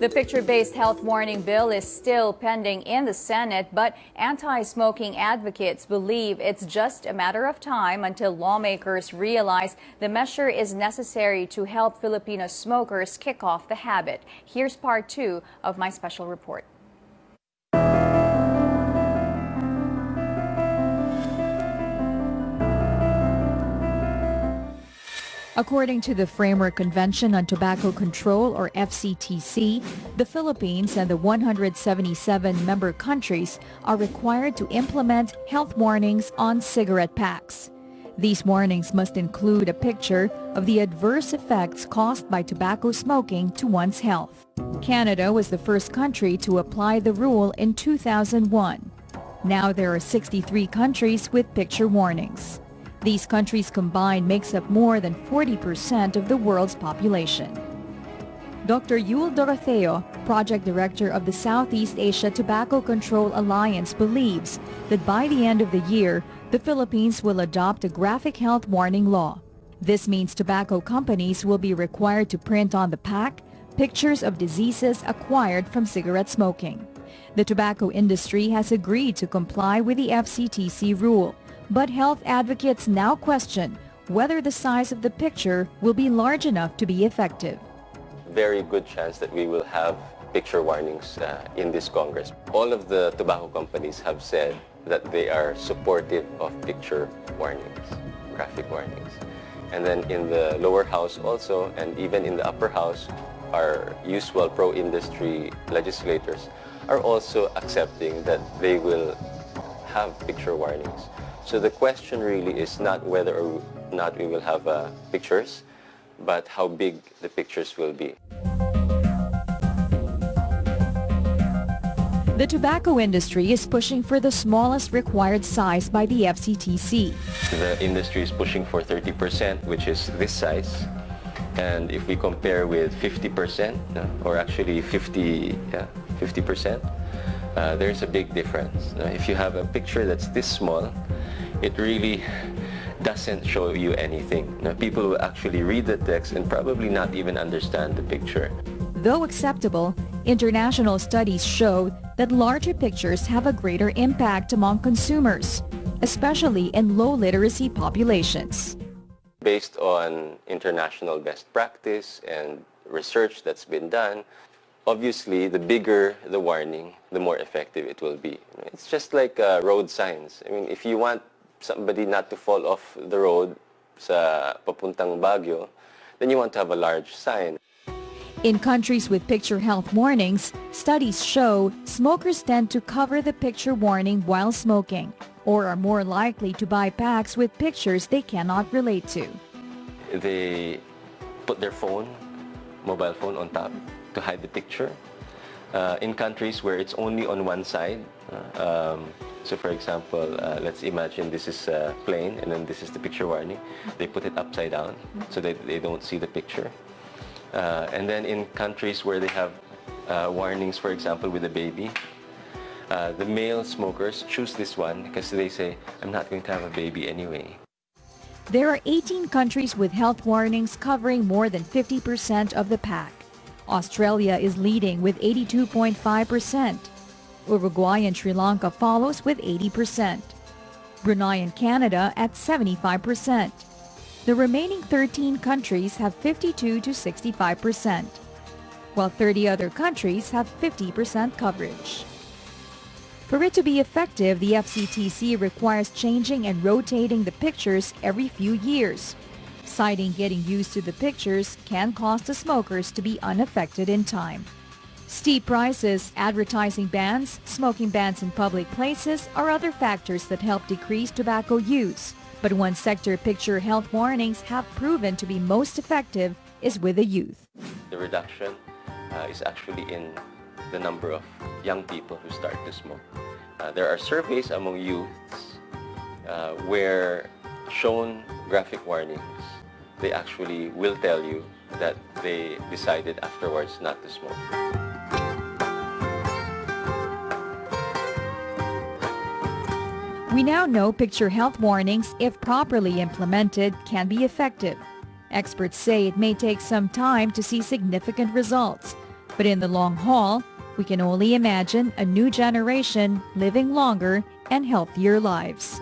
The picture-based health warning bill is still pending in the Senate, but anti-smoking advocates believe it's just a matter of time until lawmakers realize the measure is necessary to help Filipino smokers kick off the habit. Here's part 2 of my special report. According to the Framework Convention on Tobacco Control, or FCTC, the Philippines and the 177 member countries are required to implement health warnings on cigarette packs. These warnings must include a picture of the adverse effects caused by tobacco smoking to one's health. Canada was the first country to apply the rule in 2001. Now there are 63 countries with picture warnings. These countries combined makes up more than 40% of the world's population. Dr. Yul Doroteo, project director of the Southeast Asia Tobacco Control Alliance, believes that by the end of the year, the Philippines will adopt a graphic health warning law. This means tobacco companies will be required to print on the pack pictures of diseases acquired from cigarette smoking. The tobacco industry has agreed to comply with the FCTC rule. But health advocates now question whether the size of the picture will be large enough to be effective. Very good chance that we will have picture warnings in this Congress. All of the tobacco companies have said that they are supportive of picture warnings, graphic warnings. And then in the lower house also, and even in the upper house, our usual pro-industry legislators are also accepting that they will have picture warnings. So the question really is not whether or not we will have pictures, but how big the pictures will be. The tobacco industry is pushing for the smallest required size by the FCTC. The industry is pushing for 30%, which is this size. And if we compare with 50%, or actually 50%, there's a big difference. If you have a picture that's this small, it really doesn't show you anything. People will actually read the text and probably not even understand the picture. Though acceptable, international studies show that larger pictures have a greater impact among consumers, especially in low literacy populations. Based on international best practice and research that's been done, obviously, the bigger the warning, the more effective it will be. It's just like road signs. I mean, if you want somebody not to fall off the road sa papuntang Baguio, then you want to have a large sign. In countries with picture health warnings, studies show smokers tend to cover the picture warning while smoking, or are more likely to buy packs with pictures they cannot relate to. They put their mobile phone on top to hide the picture. In countries where it's only on one side, so for example, let's imagine this is plain and then this is the picture warning. They put it upside down so that they don't see the picture. And then in countries where they have warnings, for example, with a baby, the male smokers choose this one because they say, I'm not going to have a baby anyway. There are 18 countries with health warnings covering more than 50% of the pack. Australia is leading with 82.5%. Uruguay and Sri Lanka follows with 80%. Brunei and Canada at 75%. The remaining 13 countries have 52 to 65%, while 30 other countries have 50% coverage. For it to be effective, the FCTC requires changing and rotating the pictures every few years, citing getting used to the pictures can cause the smokers to be unaffected in time. Steep prices, advertising bans, smoking bans in public places are other factors that help decrease tobacco use. But one sector picture health warnings have proven to be most effective is with the youth. The reduction is actually in the number of young people who start to smoke. There are surveys among youths where shown graphic warnings, they actually will tell you that they decided afterwards not to smoke. We now know picture health warnings, if properly implemented, can be effective. Experts say it may take some time to see significant results, But in the long haul, we can only imagine a new generation living longer and healthier lives.